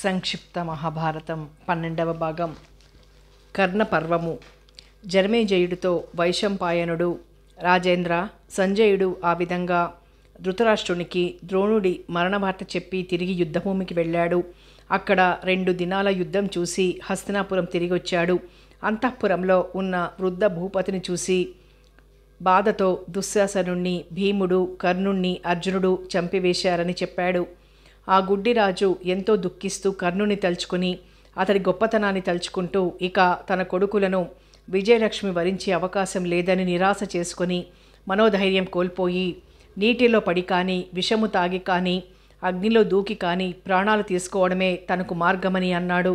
సంక్షిప్త మహాభారతం 12వ భాగం. కర్ణ పర్వము. జనమేజయుడితో వైశంపాయనుడు, రాజేంద్ర, సంజయుడు ఆ విధంగా ధృతరాష్ట్రునికి ద్రోణుడి మరణవార్త చెప్పి తిరిగి యుద్ధభూమికి వెళ్ళాడు. అక్కడ 2 దినాల యుద్ధం చూసి హస్తినాపురం తిరిగొచ్చాడు. అంతఃపురంలో ఉన్న వృద్ధ భూపతిని చూసి బాధతో దుశ్శాసనుణ్ణి, భీముడు, కర్ణుణ్ణి అర్జునుడు చంపివేశారని చెప్పాడు. ఆ గుడ్డిరాజు ఎంతో దుఃఖిస్తూ కర్ణుని తలుచుకుని అతడి గొప్పతనాన్ని తలుచుకుంటూ ఇక తన కొడుకులను విజయలక్ష్మి వరించే అవకాశం లేదని నిరాశ చేసుకుని మనోధైర్యం కోల్పోయి నీటిలో పడి కానీ, విషము తాగి కానీ, అగ్నిలో దూకి కానీ ప్రాణాలు తీసుకోవడమే తనకు మార్గమని అన్నాడు.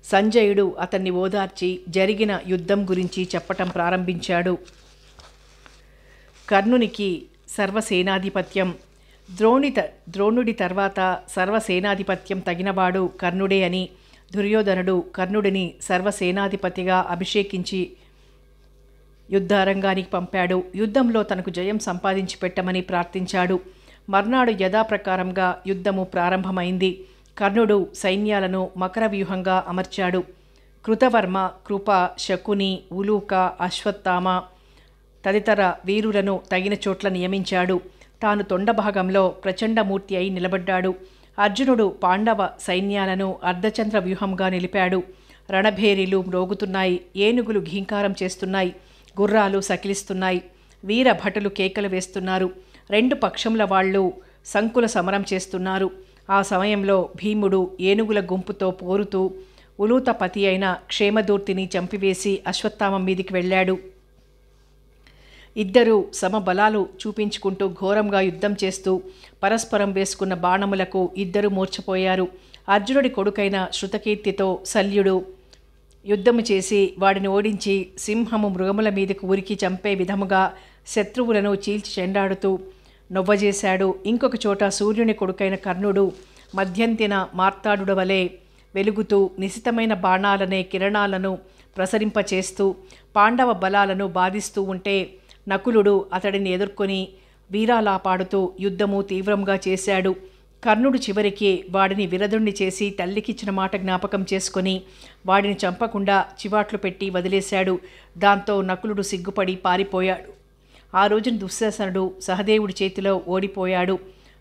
సంజయుడు అతన్ని ఓదార్చి జరిగిన యుద్ధం గురించి చెప్పటం ప్రారంభించాడు. కర్ణునికి సర్వసేనాధిపత్యం. ద్రోణుడి తర్వాత సర్వసేనాధిపత్యం తగినవాడు కర్ణుడే అని దుర్యోధనుడు కర్ణుడిని సర్వసేనాధిపతిగా అభిషేకించి యుద్ధారంగానికి పంపాడు. యుద్ధంలో తనకు జయం సంపాదించి పెట్టమని ప్రార్థించాడు. మర్నాడు యథాప్రకారంగా యుద్ధము ప్రారంభమైంది. కర్ణుడు సైన్యాలను మకర వ్యూహంగా అమర్చాడు. కృతవర్మ, కృప, శకుని, ఉలూక, అశ్వత్థామ తదితర వీరులను తగిన చోట్ల నియమించాడు. తాను తొండభాగంలో ప్రచండమూర్తి అయి నిలబడ్డాడు. అర్జునుడు పాండవ సైన్యాలను అర్ధచంద్ర వ్యూహంగా నిలిపాడు. రణభేరీలు మ్రోగుతున్నాయి, ఏనుగులు ఘీంకారం చేస్తున్నాయి, గుర్రాలు సకిలిస్తున్నాయి, వీర భటులు కేకలు వేస్తున్నారు. 2 పక్షముల వాళ్ళు సంకుల సమరం చేస్తున్నారు. ఆ సమయంలో భీముడు ఏనుగుల గుంపుతో పోరుతూ ఉలూతపతి అయిన క్షేమదూర్తిని చంపివేసి అశ్వత్థామం మీదికి వెళ్ళాడు. ఇద్దరూ సమబలాలు చూపించుకుంటూ ఘోరంగా యుద్ధం చేస్తూ పరస్పరం వేసుకున్న బాణములకు ఇద్దరు మూర్ఛపోయారు. అర్జునుడి కొడుకైన శృతకీర్తితో శల్యుడు యుద్ధము చేసి వాడిని ఓడించి సింహము మృగముల మీదకు ఉరికి చంపే విధముగా శత్రువులను చీల్చి చెండాడుతూ నొవ్వజేశాడు. ఇంకొక చోట సూర్యుని కొడుకైన కర్ణుడు మధ్యంతిన మార్తాడుడ వలె వెలుగుతూ నిశితమైన బాణాలనే కిరణాలను ప్రసరింపచేస్తూ పాండవ బలాలను బాధిస్తూ ఉంటే నకులుడు అతడిని ఎదుర్కొని వీరాలాపాడుతూ యుద్ధము తీవ్రంగా చేశాడు. కర్ణుడు చివరికి వాడిని విరదుణ్ణి చేసి తల్లికిచ్చిన మాట జ్ఞాపకం చేసుకొని వాడిని చంపకుండా చివాట్లు పెట్టి వదిలేశాడు. దాంతో నకులుడు సిగ్గుపడి పారిపోయాడు. ఆ రోజున దుశ్శాసనుడు సహదేవుడి చేతిలో ఓడిపోయాడు.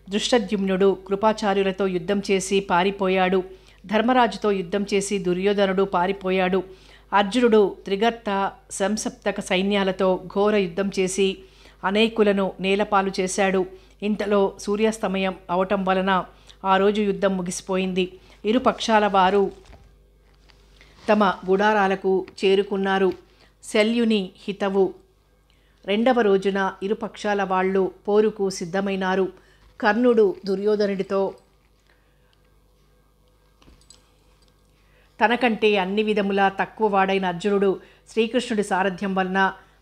దృష్టద్యుమ్నుడు కృపాచార్యులతో యుద్ధం చేసి పారిపోయాడు. ధర్మరాజుతో యుద్ధం చేసి దుర్యోధనుడు పారిపోయాడు. అర్జునుడు త్రిగర్త సంసప్తక సైన్యాలతో ఘోర యుద్ధం చేసి అనేకులను నేలపాలు చేశాడు. ఇంతలో సూర్యాస్తమయం అవటం వలన ఆ రోజు యుద్ధం ముగిసిపోయింది. ఇరు పక్షాల వారు తమ గుడారాలకు చేరుకున్నారు. శల్యుని హితవు. 2వ రోజున ఇరు పక్షాల వాళ్ళు పోరుకు సిద్ధమైనారు. కర్ణుడు దుర్యోధనుడితో తనకంటే అన్ని విధములా తక్కువ వాడైన అర్జునుడు శ్రీకృష్ణుడి సారథ్యం వలన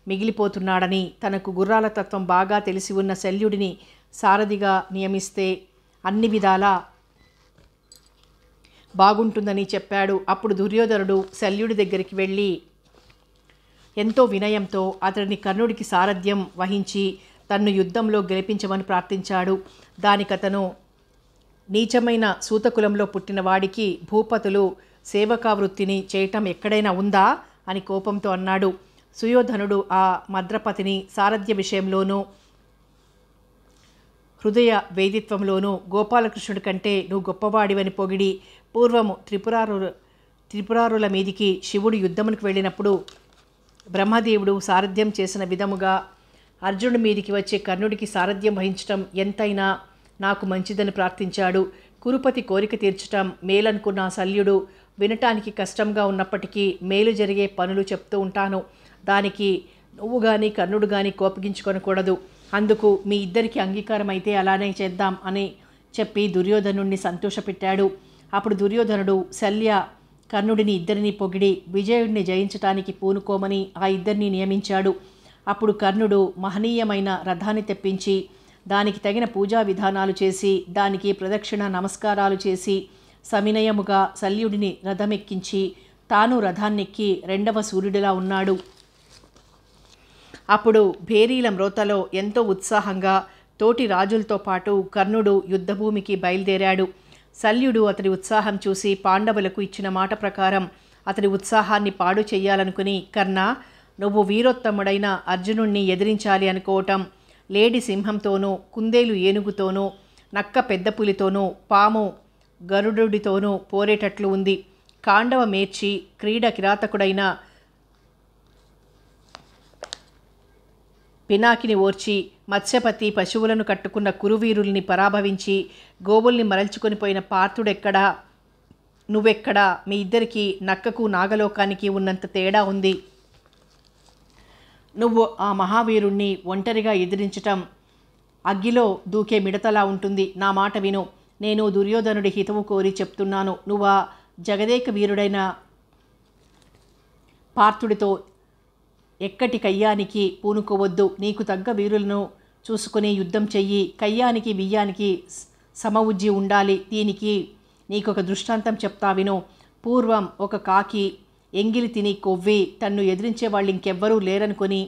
మిగిలిపోతున్నాడని, తనకు గుర్రాల తత్వం బాగా తెలిసి ఉన్న శల్యుడిని సారథిగా నియమిస్తే అన్ని విధాలా బాగుంటుందని చెప్పాడు. అప్పుడు దుర్యోధనుడు శల్యుడి దగ్గరికి వెళ్ళి ఎంతో వినయంతో అతడిని కర్ణుడికి సారథ్యం వహించి తన్ను యుద్ధంలో గెలిపించమని ప్రార్థించాడు. దానికతను నీచమైన సూతకులంలో పుట్టిన వాడికి భూపతులు సేవకా వృత్తిని చేయటం ఎక్కడైనా ఉందా అని కోపంతో అన్నాడు. సుయోధనుడు ఆ మద్రపతిని సారథ్య విషయంలోనూ హృదయ వేదిత్వంలోనూ గోపాలకృష్ణుడి కంటే నువ్వు గొప్పవాడివని పొగిడి పూర్వము త్రిపురారుల మీదికి శివుడు యుద్ధమునికి వెళ్ళినప్పుడు బ్రహ్మదేవుడు సారథ్యం చేసిన విధముగా అర్జునుడి మీదికి వచ్చే కర్ణుడికి సారథ్యం వహించటం ఎంతైనా నాకు మంచిదని ప్రార్థించాడు. కురుపతి కోరిక తీర్చటం మేలనుకున్న శల్యుడు వినటానికి కష్టంగా ఉన్నప్పటికీ మేలు జరిగే పనులు చెప్తూ ఉంటాను. దానికి నువ్వు కానీ కర్ణుడు కానీ కోపగించుకొనకూడదు. అందుకు మీ ఇద్దరికి అంగీకారం అయితే అలానే చేద్దాం అని చెప్పి దుర్యోధనుడిని సంతోషపెట్టాడు. అప్పుడు దుర్యోధనుడు శల్య కర్ణుడిని ఇద్దరిని పొగిడి విజయుడిని జయించటానికి పూనుకోమని ఆ ఇద్దరిని నియమించాడు. అప్పుడు కర్ణుడు మహనీయమైన రథాన్ని తెప్పించి దానికి తగిన పూజా విధానాలు చేసి దానికి ప్రదక్షిణ నమస్కారాలు చేసి సవినయముగా శల్యుడిని రథమెక్కించి తాను రథాన్నెక్కి 2వ సూర్యుడిలా ఉన్నాడు. అప్పుడు భేరీల మ్రోతలో ఎంతో ఉత్సాహంగా తోటి రాజులతో పాటు కర్ణుడు యుద్ధభూమికి బయలుదేరాడు. శల్యుడు అతడి ఉత్సాహం చూసి పాండవులకు ఇచ్చిన మాట ప్రకారం అతడి ఉత్సాహాన్ని పాడు చెయ్యాలనుకుని, కర్ణ, నువ్వు వీరోత్తముడైన అర్జునుణ్ణి ఎదిరించాలి అనుకోవటం లేడి సింహంతోనూ, కుందేలు ఏనుగుతోనూ, నక్క పెద్ద పులితోనూ, పాము గరుడుడితోనూ పోరేటట్లు ఉంది. కాండవ మేర్చి క్రీడ కిరాతకుడైన పినాకిని ఓర్చి మత్స్యపతి పశువులను కట్టుకున్న కురువీరుల్ని పరాభవించి గోవుల్ని మరల్చుకొని పోయిన పార్థుడెక్కడా, నువ్వెక్కడా? మీ ఇద్దరికీ నక్కకు నాగలోకానికి ఉన్నంత తేడా ఉంది. నువ్వు ఆ మహావీరుణ్ణి ఒంటరిగా ఎదిరించటం అగ్గిలో దూకే మిడతలా ఉంటుంది. నా మాట విను. నేను దుర్యోధనుడి హితవు కోరి చెప్తున్నాను. నువ్వా జగదేక వీరుడైన పార్థుడితో ఎక్కటి కయ్యానికి పూనుకోవద్దు. నీకు తగ్గ వీరులను చూసుకుని యుద్ధం చెయ్యి. కయ్యానికి బియ్యానికి సమవుజ్జి ఉండాలి. దీనికి నీకొక దృష్టాంతం చెప్తా విను. పూర్వం ఒక కాకి ఎంగిలి తిని కొవ్వి తన్ను ఎదిరించే వాళ్ళు ఇంకెవ్వరూ లేరనుకొని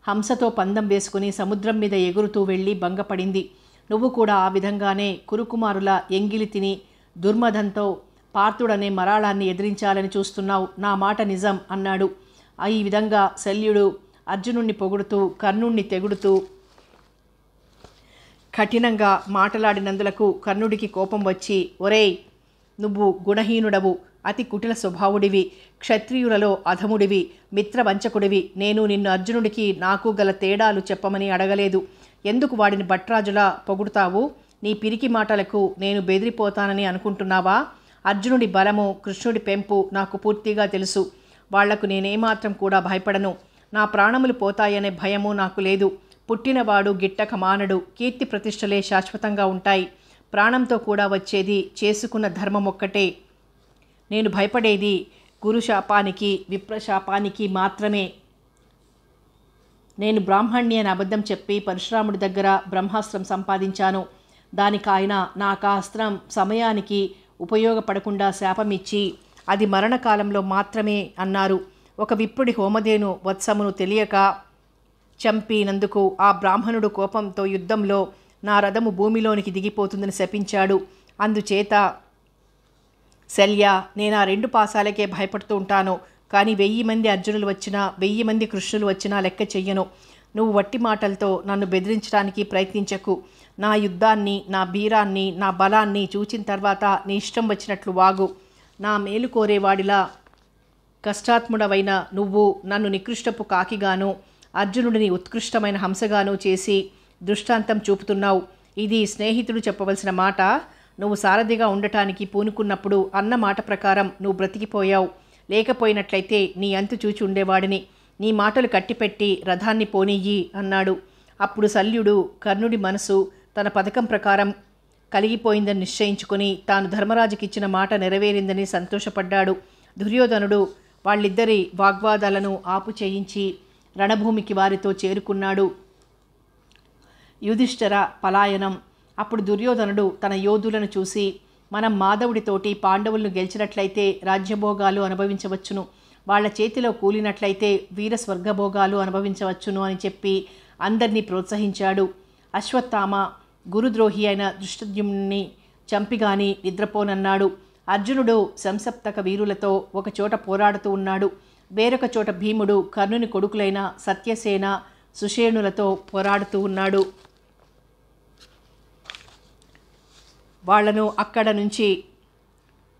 హంసతో పందెం వేసుకుని సముద్రం మీద ఎగురుతూ వెళ్ళి భంగపడింది. నువ్వు కూడా ఆ విధంగానే కురుకుమారుల ఎంగిలి తిని దుర్మదంతో పార్థుడనే మరాళాన్ని ఎదిరించాలని చూస్తున్నావు. నా మాట నిజం అన్నాడు. ఈ విధంగా శల్యుడు అర్జునుణ్ణి పొగుడుతూ కర్ణుణ్ణి తెగుడుతూ కఠినంగా మాటలాడినందులకు కర్ణుడికి కోపం వచ్చి, ఒరేయ్, నువ్వు గుణహీనుడవు, అతి కుటిల స్వభావుడివి, క్షత్రియులలో అధముడివి, మిత్రవంచకుడివి. నేను నిన్ను అర్జునుడికి నాకు గల తేడాలు చెప్పమని అడగలేదు. ఎందుకు వాడిని భట్రాజులా పొగుడుతావు? నీ పిరికి మాటలకు నేను బెదిరిపోతానని అనుకుంటున్నావా? అర్జునుడి బలము, కృష్ణుడి పెంపు నాకు పూర్తిగా తెలుసు. వాళ్లకు నేనేమాత్రం కూడా భయపడను. నా ప్రాణములు పోతాయనే భయము నాకు లేదు. పుట్టినవాడు గిట్టక మానడు. కీర్తి ప్రతిష్టలే శాశ్వతంగా ఉంటాయి. ప్రాణంతో కూడా వచ్చేది చేసుకున్న ధర్మం ఒక్కటే. నేను భయపడేది గురుశాపానికి, విప్రశాపానికి మాత్రమే. నేను బ్రాహ్మణ్ణి అని అబద్ధం చెప్పి పరశురాముడి దగ్గర బ్రహ్మాస్త్రం సంపాదించాను. దానికి ఆయన నాకు ఆ అస్త్రం సమయానికి ఉపయోగపడకుండా శాపమిచ్చి అది మరణకాలంలో మాత్రమే అన్నారు. ఒక విప్రుడి హోమధేను వత్సమును తెలియక చంపినందుకు ఆ బ్రాహ్మణుడు కోపంతో యుద్ధంలో నా రథము భూమిలోనికి దిగిపోతుందని శపించాడు. అందుచేత శల్య, నేను ఆ 2 పాసాలకే భయపడుతూ ఉంటాను. కానీ 1000 మంది అర్జునులు వచ్చినా 1000 మంది కృష్ణులు వచ్చినా లెక్క చెయ్యను. నువ్వు వట్టి మాటలతో నన్ను బెదిరించడానికి ప్రయత్నించకు. నా యుద్ధాన్ని, నా బీరాన్ని, నా బలాన్ని చూచిన తర్వాత నీ ఇష్టం వచ్చినట్లు వాగు. నా మేలు కోరేవాడిలా కష్టాత్ముడవైన నువ్వు నన్ను నికృష్టపు కాకిగాను అర్జునుడిని ఉత్కృష్టమైన హంసగాను చేసి దృష్టాంతం చూపుతున్నావు. ఇది స్నేహితుడు చెప్పవలసిన మాట. నువ్వు సారథిగా ఉండటానికి పూనుకున్నప్పుడు అన్న మాట ప్రకారం నువ్వు బ్రతికిపోయావు. లేకపోయినట్లయితే నీ అంతు చూచి ఉండేవాడిని. నీ మాటలు కట్టిపెట్టి రథాన్ని పోనీయి అన్నాడు. అప్పుడు శల్యుడు కర్ణుడి మనసు తన పథకం ప్రకారం కలిగిపోయిందని నిశ్చయించుకొని తాను ధర్మరాజుకిచ్చిన మాట నెరవేరిందని సంతోషపడ్డాడు. దుర్యోధనుడు వాళ్ళిద్దరి వాగ్వాదాలను ఆపు చేయించి రణభూమికి వారితో చేరుకున్నాడు. యుధిష్ఠిర పలాయనం. అప్పుడు దుర్యోధనుడు తన యోధులను చూసి, మనం మాధవుడితోటి పాండవులను గెలిచినట్లయితే రాజ్యభోగాలు అనుభవించవచ్చును, వాళ్ల చేతిలో కూలినట్లయితే వీర స్వర్గభోగాలు అనుభవించవచ్చును అని చెప్పి అందరినీ ప్రోత్సహించాడు. అశ్వత్థామ గురుద్రోహి అయిన దృష్టద్యుమ్ని చంపిగాని నిద్రపోనన్నాడు. అర్జునుడు సంసప్తక వీరులతో ఒకచోట పోరాడుతూ ఉన్నాడు. వేరొక చోట భీముడు కర్ణుని కొడుకులైన సత్యసేన, సుషేణులతో పోరాడుతూ ఉన్నాడు. వాళ్లను అక్కడ నుంచి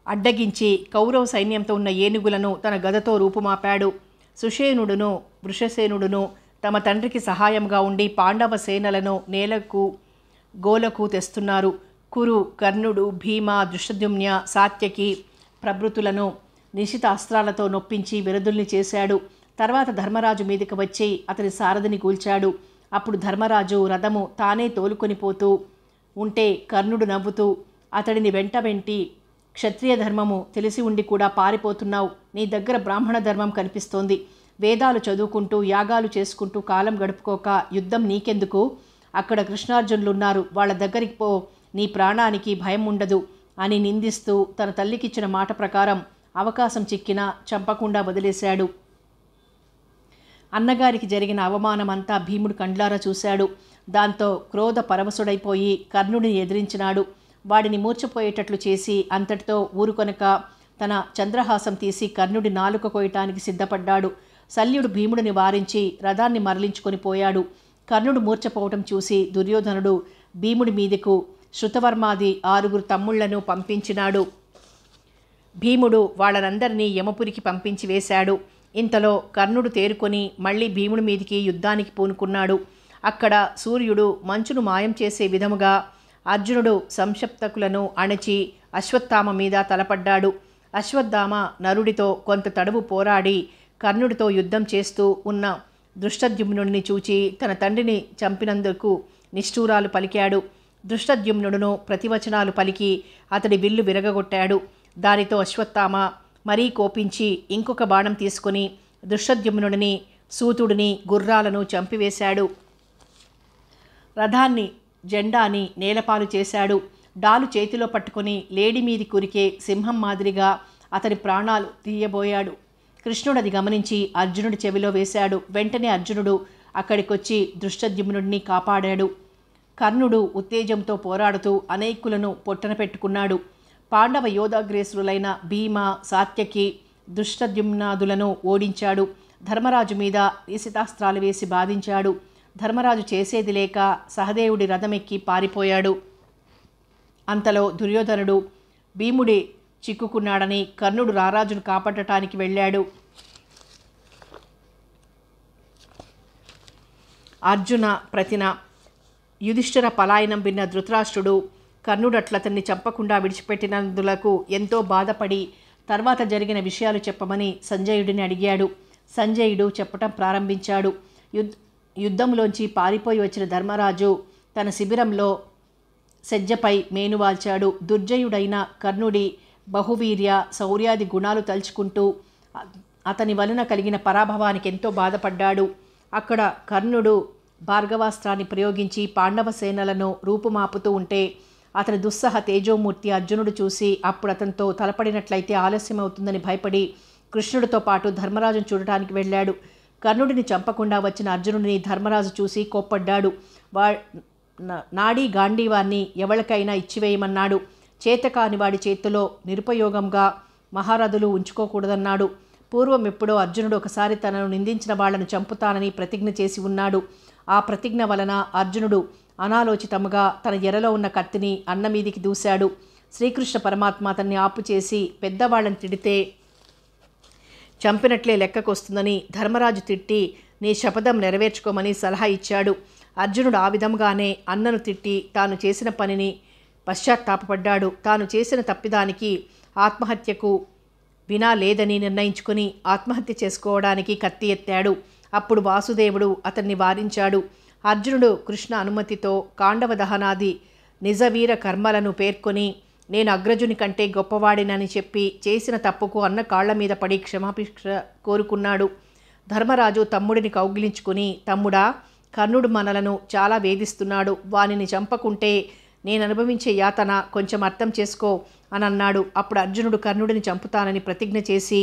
అడ్డగించి కౌరవ సైన్యంతో ఉన్న ఏనుగులను తన గదతో రూపుమాపాడు. సుషేణుడును వృషసేనుడును తమ తండ్రికి సహాయంగా ఉండి పాండవ సేనలను నేలకు గోలకు తెస్తున్నారు. కురు, కర్ణుడు, భీమ, దృష్టద్యుమ్న, సాత్యకి ప్రభృతులను నిశిత అస్త్రాలతో నొప్పించి విరదుల్ని చేశాడు. తర్వాత ధర్మరాజు మీదకి వచ్చి అతని సారథిని కూల్చాడు. అప్పుడు ధర్మరాజు రథము తానే తోలుకొని పోతూ ఉంటే కర్ణుడు నవ్వుతూ అతడిని వెంటి క్షత్రియ ధర్మము తెలిసి ఉండి కూడా పారిపోతున్నావు. నీ దగ్గర బ్రాహ్మణ ధర్మం కనిపిస్తోంది. వేదాలు చదువుకుంటూ యాగాలు చేసుకుంటూ కాలం గడుపుకోక యుద్ధం నీకెందుకు? అక్కడ కృష్ణార్జునులున్నారు, వాళ్ళ దగ్గరికి పో, నీ ప్రాణానికి భయం ఉండదు అని నిందిస్తూ తన తల్లికిచ్చిన మాట ప్రకారం అవకాశం చిక్కినా చంపకుండా వదిలేశాడు. అన్నగారికి జరిగిన అవమానమంతా భీముడు కండ్లారా చూశాడు. దాంతో క్రోధ పరవశుడైపోయి కర్ణుడిని ఎదిరించినాడు. వాడిని మూర్ఛపోయేటట్లు చేసి అంతటితో ఊరుకొనక తన చంద్రహాసం తీసి కర్ణుడి నాలుక కోయటానికి సిద్ధపడ్డాడు. శల్యుడు భీముడిని వారించి రథాన్ని మరలించుకొని పోయాడు. కర్ణుడు మూర్ఛపోవటం చూసి దుర్యోధనుడు భీముడి మీదకు శృతవర్మాది 6 తమ్ముళ్లను పంపించినాడు. భీముడు వాళ్ళనందరినీ యమపురికి పంపించి వేశాడు. ఇంతలో కర్ణుడు తేరుకొని మళ్ళీ భీముడి మీదికి యుద్ధానికి పూనుకున్నాడు. అక్కడ సూర్యుడు మంచును మాయం చేసే విధముగా అర్జునుడు సంక్షప్తకులను అణచి అశ్వత్థామ మీద తలపడ్డాడు. అశ్వత్థామ నరుడితో కొంత తడువు పోరాడి కర్ణుడితో యుద్ధం చేస్తూ ఉన్న దృష్టద్యుమ్నుడిని చూచి తన తండ్రిని చంపినందుకు నిష్ఠూరాలు పలికాడు. దృష్టద్యుమ్నుడును ప్రతివచనాలు పలికి అతడి విల్లు విరగగొట్టాడు. దానితో అశ్వత్థామ మరీ కోపించి ఇంకొక బాణం తీసుకుని దృష్టద్యుమ్నుడిని, సూతుడిని, గుర్రాలను చంపివేశాడు. రథాన్ని, జెండాని నేలపాలు చేశాడు. డాలు చేతిలో పట్టుకుని లేడి మీది కురికే సింహం మాదిరిగా అతని ప్రాణాలు తీయబోయాడు. కృష్ణుడు అది గమనించి అర్జునుడి చెవిలో వేశాడు. వెంటనే అర్జునుడు అక్కడికొచ్చి దృష్టద్యుమ్నుడిని కాపాడాడు. కర్ణుడు ఉత్తేజంతో పోరాడుతూ అనేకులను పొట్టన పెట్టుకున్నాడు. పాండవ యోధాగ్రేసురులైన భీమ, సాత్యకి, దృష్టద్యుమ్నాదులను ఓడించాడు. ధర్మరాజు మీద నిశితాస్త్రాలు వేసి బాధించాడు. ధర్మరాజు చేసేది లేక సహదేవుడి రథమెక్కి పారిపోయాడు. అంతలో దుర్యోధనుడు భీముడి చిక్కుకున్నాడని కర్ణుడు రారాజును కాపాడటానికి వెళ్ళాడు. అర్జున ప్రతిన యుధిష్ఠిర పలాయనం విన్న ధృతరాష్ట్రుడు కర్ణుడట్లతన్ని చంపకుండా విడిచిపెట్టినందులకు ఎంతో బాధపడి తర్వాత జరిగిన విషయాలు చెప్పమని సంజయుడిని అడిగాడు. సంజయుడు చెప్పటం ప్రారంభించాడు. యుద్ధంలోంచి పారిపోయి వచ్చిన ధర్మరాజు తన శిబిరంలో సజ్జపై మేనువాల్చాడు. దుర్జయుడైన కర్ణుడి బహువీర్య శౌర్యాది గుణాలు తలుచుకుంటూ అతని వలన కలిగిన పరాభవానికి ఎంతో బాధపడ్డాడు. అక్కడ కర్ణుడు భార్గవాస్త్రాన్ని ప్రయోగించి పాండవ సేనలను రూపుమాపుతూ ఉంటే అతని దుస్సహ తేజోమూర్తి అర్జునుడు చూసి అప్పుడు అతనితో తలపడినట్లయితే ఆలస్యమవుతుందని భయపడి కృష్ణుడితో పాటు ధర్మరాజును చూడటానికి వెళ్ళాడు. కర్ణుడిని చంపకుండా వచ్చిన అర్జునుడిని ధర్మరాజు చూసి కోప్పడ్డాడు. నాడీ గాంధీవాన్ని ఎవరికైనా ఇచ్చివేయమన్నాడు. చేతకాని వాడి చేతిలో నిరుపయోగంగా మహారథులు ఉంచుకోకూడదన్నాడు. పూర్వం ఎప్పుడో అర్జునుడు ఒకసారి తనను నిందించిన వాళ్లను చంపుతానని ప్రతిజ్ఞ చేసి ఉన్నాడు. ఆ ప్రతిజ్ఞ వలన అర్జునుడు అనాలోచితముగా తన ఎరలో ఉన్న కత్తిని అన్నమీదికి దూశాడు. శ్రీకృష్ణ పరమాత్మ అతన్ని ఆపు చేసి పెద్దవాళ్ళని తిడితే చంపినట్లే లెక్కకొస్తుందని ధర్మరాజు తిట్టి నీ శపథం నెరవేర్చుకోమని సలహా ఇచ్చాడు. అర్జునుడు ఆ విధంగానే అన్నను తిట్టి తాను చేసిన పనిని పశ్చాత్తాపపడ్డాడు. తాను చేసిన తప్పిదానికి ఆత్మహత్యకు వినా లేదని నిర్ణయించుకుని ఆత్మహత్య చేసుకోవడానికి కత్తి ఎత్తాడు. అప్పుడు వాసుదేవుడు అతన్ని వారించాడు. అర్జునుడు కృష్ణ అనుమతితో కాండవ దహనాది నిజవీర కర్మలను పేర్కొని నేను అగ్రజుని కంటే గొప్పవాడినని చెప్పి చేసిన తప్పుకు అన్న కాళ్ల మీద పడి క్షమాభిక్ష కోరుకున్నాడు. ధర్మరాజు తమ్ముడిని కౌగిలించుకుని తమ్ముడా, కర్ణుడు మనలను చాలా వేధిస్తున్నాడు. వానిని చంపకుంటే నేను అనుభవించే యాతన కొంచెం అర్థం చేసుకో అని అన్నాడు. అప్పుడు అర్జునుడు కర్ణుడిని చంపుతానని ప్రతిజ్ఞ చేసి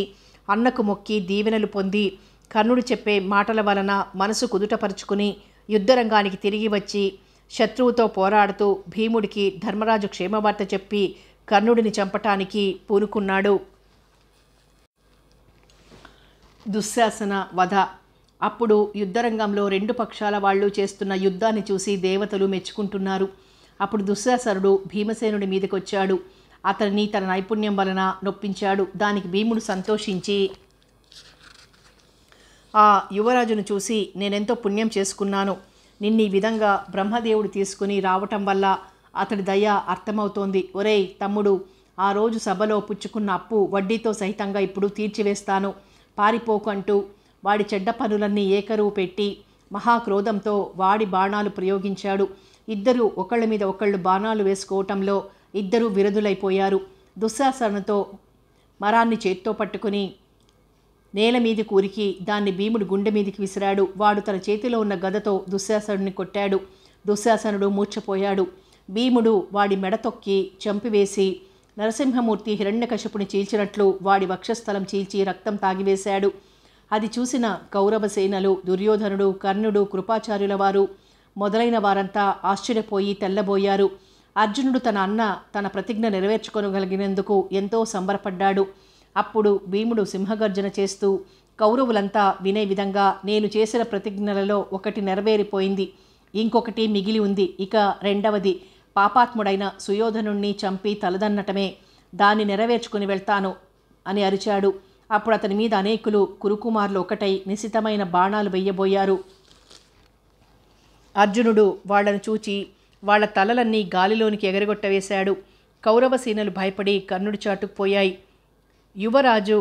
అన్నకు మొక్కి దీవెనలు పొంది కర్ణుడు చెప్పే మాటల వలన మనసు కుదుటపరుచుకుని యుద్ధరంగానికి తిరిగి వచ్చి శత్రువుతో పోరాడుతూ భీముడికి ధర్మరాజు క్షేమవార్త చెప్పి కర్ణుడిని చంపటానికి పూనుకున్నాడు. దుశ్శాసన వధ. అప్పుడు యుద్ధరంగంలో 2 పక్షాల వాళ్ళు చేస్తున్న యుద్ధాన్ని చూసి దేవతలు మెచ్చుకుంటున్నారు. అప్పుడు దుశ్శాసనుడు భీమసేనుడి మీదకొచ్చాడు. అతన్ని తన నైపుణ్యం వలన నొప్పించాడు. దానికి భీముడు సంతోషించి ఆ యువరాజును చూసి నేనెంతో పుణ్యం చేసుకున్నాను. నిన్ను ఈ విధంగా బ్రహ్మదేవుడు తీసుకుని రావటం వల్ల అతడి దయ అర్థమవుతోంది. ఒరేయ్ తమ్ముడు, ఆ రోజు సభలో పుచ్చుకున్న అప్పు వడ్డీతో సహితంగా ఇప్పుడు తీర్చివేస్తాను, పారిపోకు అంటూ వాడి చెడ్డ పనులన్నీ ఏకరువు పెట్టి మహాక్రోధంతో వాడి బాణాలు ప్రయోగించాడు. ఇద్దరు ఒకళ్ళ మీద ఒకళ్ళు బాణాలు వేసుకోవటంలో ఇద్దరూ విరదులైపోయారు. దుశ్శాసనతో మరాన్ని చేత్తో పట్టుకుని నేల మీది కూరికి దాన్ని భీముడు గుండె మీదికి విసిరాడు. వాడు తన చేతిలో ఉన్న గదతో దుశ్శాసనుడిని కొట్టాడు. దుశ్శాసనుడు మూర్ఛపోయాడు. భీముడు వాడి మెడ తొక్కి చంపివేసి నరసింహమూర్తి హిరణ్యకశిపుని చీల్చినట్లు వాడి వక్షస్థలం చీల్చి రక్తం తాగివేశాడు. అది చూసిన కౌరవ సేనలు, దుర్యోధనుడు, కర్ణుడు, కృపాచార్యుల వారు మొదలైన వారంతా ఆశ్చర్యపోయి తెల్లబోయారు. అర్జునుడు తన ప్రతిజ్ఞ నెరవేర్చుకోగలిగినందుకు ఎంతో సంబరపడ్డాడు. అప్పుడు భీముడు సింహగర్జన చేస్తూ కౌరవులంతా వినే విధంగా, నేను చేసిన ప్రతిజ్ఞలలో ఒకటి నెరవేరిపోయింది, ఇంకొకటి మిగిలి ఉంది. ఇక రెండవది పాపాత్ముడైన సుయోధనుణ్ణి చంపి తలదన్నటమే. దాన్ని నెరవేర్చుకుని వెళ్తాను అని అరిచాడు. అప్పుడు అతని మీద అనేకులు కురుకుమారులు ఒకటై నిశితమైన బాణాలు వెయ్యబోయారు. అర్జునుడు వాళ్లను చూచి వాళ్ల తలలన్నీ గాలిలోనికి ఎగరగొట్టవేశాడు. కౌరవ సేనలు భయపడి కర్ణుడి చాటుకుపోయాయి. యువరాజు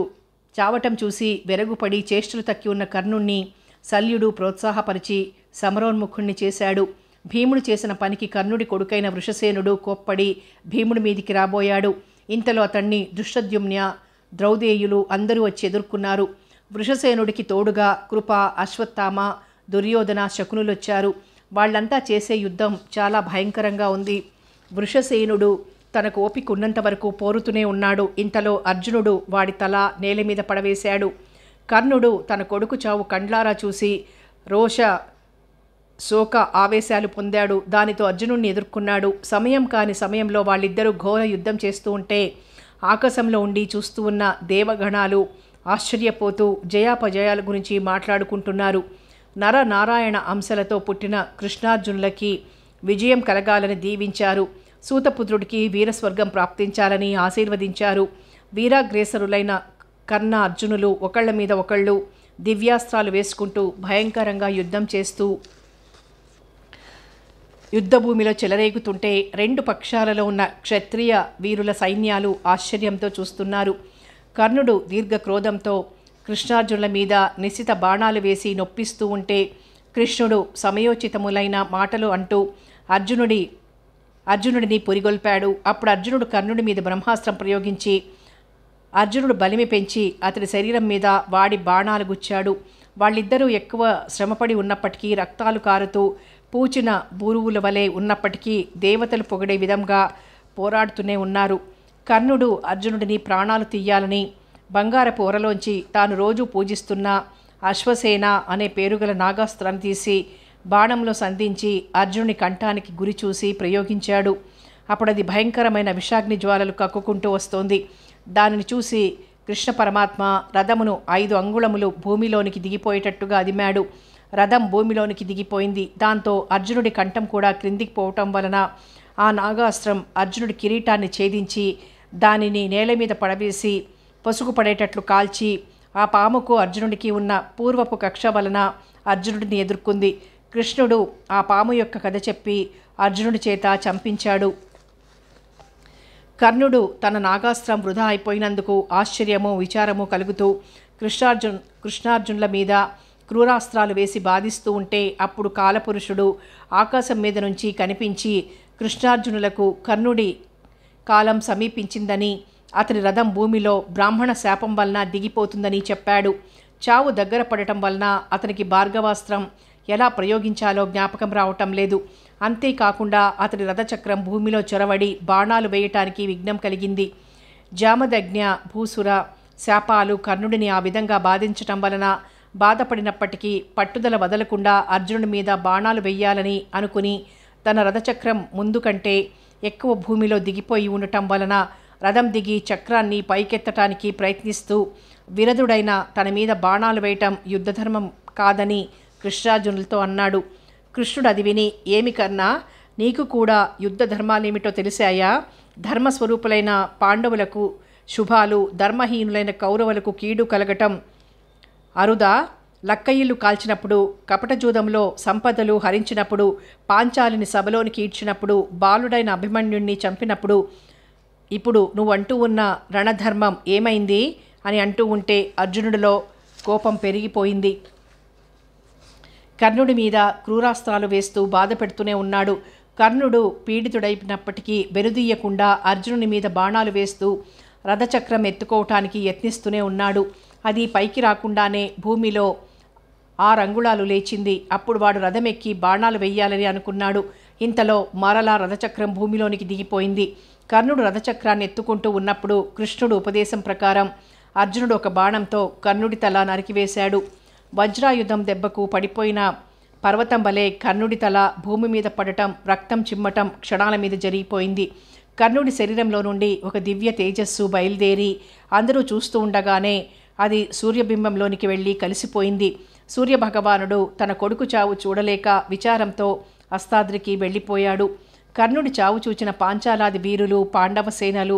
చావటం చూసి వెరగుపడి చేష్టలు తక్కి ఉన్న కర్ణుణ్ణి శల్యుడు ప్రోత్సాహపరిచి సమరోన్ముఖుణ్ణి చేశాడు. భీముడు చేసిన పనికి కర్ణుడి కొడుకైన వృషసేనుడు కోప్పడి భీముడి మీదికి రాబోయాడు. ఇంతలో అతన్ని దృష్టద్యుమ్న, ద్రౌదేయులు అందరూ వచ్చి ఎదుర్కొన్నారు. వృషసేనుడికి తోడుగా కృప, అశ్వత్థామ, దుర్యోధన, శకునులొచ్చారు. వాళ్ళంతా చేసే యుద్ధం చాలా భయంకరంగా ఉంది. వృషసేనుడు తనకు ఓపిక ఉన్నంత వరకు పోరుతూనే ఉన్నాడు. ఇంతలో అర్జునుడు వాడి తల నేల మీద పడవేశాడు. కర్ణుడు తన కొడుకు చావు కండ్లారా చూసి రోష, శోక ఆవేశాలు పొందాడు. దానితో అర్జునుడిని ఎదుర్కొన్నాడు. సమయం కాని సమయంలో వాళ్ళిద్దరూ ఘోర యుద్ధం చేస్తూ ఉంటే ఆకాశంలో ఉండి చూస్తూ ఉన్న దేవగణాలు ఆశ్చర్యపోతూ జయాపజయాల గురించి మాట్లాడుకుంటున్నారు. నరనారాయణ అంశలతో పుట్టిన కృష్ణార్జునులకి విజయం కలగాలని దీవించారు. సూతపుత్రుడికి వీరస్వర్గం ప్రాప్తించాలని ఆశీర్వదించారు. వీరాగ్రేసరులైన కర్ణ అర్జునులు ఒకళ్ళ మీద ఒకళ్ళు దివ్యాస్త్రాలు వేసుకుంటూ భయంకరంగా యుద్ధం చేస్తూ యుద్ధభూమిలో చెలరేగుతుంటే రెండు పక్షాలలో ఉన్న క్షత్రియ వీరుల సైన్యాలు ఆశ్చర్యంతో చూస్తున్నారు. కర్ణుడు దీర్ఘ క్రోధంతో కృష్ణార్జునుల మీద నిశిత బాణాలు వేసి నొప్పిస్తూ ఉంటే కృష్ణుడు సమయోచితములైన మాటలు అంటూ అర్జునుడిని పురిగొల్పాడు. అప్పుడు అర్జునుడు కర్ణుడి మీద బ్రహ్మాస్త్రం ప్రయోగించి అర్జునుడు బలిమి పెంచి అతడి శరీరం మీద వాడి బాణాలు గుచ్చాడు. వాళ్ళిద్దరూ ఎక్కువ శ్రమపడి ఉన్నప్పటికీ, రక్తాలు కారుతూ పూచిన బూరువుల వలె ఉన్నప్పటికీ దేవతలు పొగిడే విధంగా పోరాడుతూనే ఉన్నారు. కర్ణుడు అర్జునుడిని ప్రాణాలు తీయాలని బంగారపు ఓరలోంచి తాను రోజు పూజిస్తున్న అశ్వసేన అనే పేరుగల నాగాస్త్రాన్ని తీసి బాణంలో సంధించి అర్జునుని కంఠానికి గురి చూసి ప్రయోగించాడు. అప్పుడది భయంకరమైన విషాగ్ని జ్వాలలు కక్కుకుంటూ వస్తోంది. దానిని చూసి కృష్ణ పరమాత్మ రథమును 5 అంగుళములు భూమిలోనికి దిగిపోయేటట్టుగా అదిమాడు. రథం భూమిలోనికి దిగిపోయింది. దాంతో అర్జునుడి కంఠం కూడా క్రిందికి పోవటం వలన ఆ నాగాస్త్రం అర్జునుడి కిరీటాన్ని ఛేదించి దానిని నేల మీద పడవేసి పసుగు పడేటట్లు కాల్చి ఆ పాముకు అర్జునుడికి ఉన్న పూర్వపు కక్ష వలన అర్జునుడిని ఎదుర్కొంది. కృష్ణుడు ఆ పాము యొక్క కథ చెప్పి అర్జునుడి చేత చంపించాడు. కర్ణుడు తన నాగాస్త్రం వృధా అయిపోయినందుకు ఆశ్చర్యము, విచారము కలుగుతూ కృష్ణార్జునుల మీద క్రూరాస్త్రాలు వేసి బాధిస్తూ ఉంటే అప్పుడు కాలపురుషుడు ఆకాశం మీద నుంచి కనిపించి కృష్ణార్జునులకు కర్ణుడి కాలం సమీపించిందని, అతని రథం భూమిలో బ్రాహ్మణ శాపం వలన దిగిపోతుందని చెప్పాడు. చావు దగ్గర పడటం వలన అతనికి భార్గవాస్త్రం ఎలా ప్రయోగించాలో జ్ఞాపకం రావటం లేదు. అంతేకాకుండా అతడి రథచక్రం భూమిలో చొరవడి బాణాలు వేయటానికి విఘ్నం కలిగింది. జామదగ్ఞ, భూసుర శాపాలు కర్ణుడిని ఆ విధంగా బాధించటం వలన బాధపడినప్పటికీ పట్టుదల వదలకుండా అర్జునుడి మీద బాణాలు వెయ్యాలని అనుకుని తన రథచక్రం ముందు కంటే ఎక్కువ భూమిలో దిగిపోయి ఉండటం వలన రథం దిగి చక్రాన్ని పైకెత్తటానికి ప్రయత్నిస్తూ విరధుడైన తన మీద బాణాలు వేయటం యుద్ధధర్మం కాదని కృష్ణార్జునులతో అన్నాడు. కృష్ణుడు అది విని, ఏమి కర్ణా, నీకు కూడా యుద్ధ ధర్మాలేమిటో తెలిసాయా? ధర్మస్వరూపులైన పాండవులకు శుభాలు, ధర్మహీనులైన కౌరవులకు కీడు కలగటం అరుదా? లక్కయిల్లు కాల్చినప్పుడు, కపటజూదంలో సంపదలు హరించినప్పుడు, పాంచాలిని సభలోనికి ఈడ్చినప్పుడు, బాలుడైన అభిమన్యుణ్ణి చంపినప్పుడు, ఇప్పుడు నువ్వంటూ ఉన్న రణధర్మం ఏమైంది అని అంటూ ఉంటే అర్జునుడిలో కోపం పెరిగిపోయింది. కర్ణుడి మీద క్రూరాస్త్రాలు వేస్తూ బాధ పెడుతూనే ఉన్నాడు. కర్ణుడు పీడితుడైనప్పటికీ వెనుదీయకుండా అర్జునుని మీద బాణాలు వేస్తూ రథచక్రం ఎత్తుకోవటానికి యత్నిస్తూనే ఉన్నాడు. అది పైకి రాకుండానే భూమిలో 6 అంగుళాలు లేచింది. అప్పుడు వాడు రథమెక్కి బాణాలు వెయ్యాలని అనుకున్నాడు. ఇంతలో మరలా రథచక్రం భూమిలోనికి దిగిపోయింది. కర్ణుడు రథచక్రాన్ని ఎత్తుకుంటూ ఉన్నప్పుడు కృష్ణుడు ఉపదేశం ప్రకారం అర్జునుడు ఒక బాణంతో కర్ణుడి తల నరికివేశాడు. వజ్రాయుధం దెబ్బకు పడిపోయిన పర్వతం వలె కర్ణుడి తల భూమి మీద పడటం, రక్తం చిమ్మటం క్షణాల మీద జరిగిపోయింది. కర్ణుడి శరీరంలో నుండి ఒక దివ్య తేజస్సు బయలుదేరి అందరూ చూస్తూ ఉండగానే అది సూర్యబింబంలోనికి వెళ్ళి కలిసిపోయింది. సూర్యభగవానుడు తన కొడుకు చావు చూడలేక విచారంతో అస్తాద్రికి వెళ్ళిపోయాడు. కర్ణుడి చావు చూచిన పాంచాలాది వీరులు, పాండవ సేనలు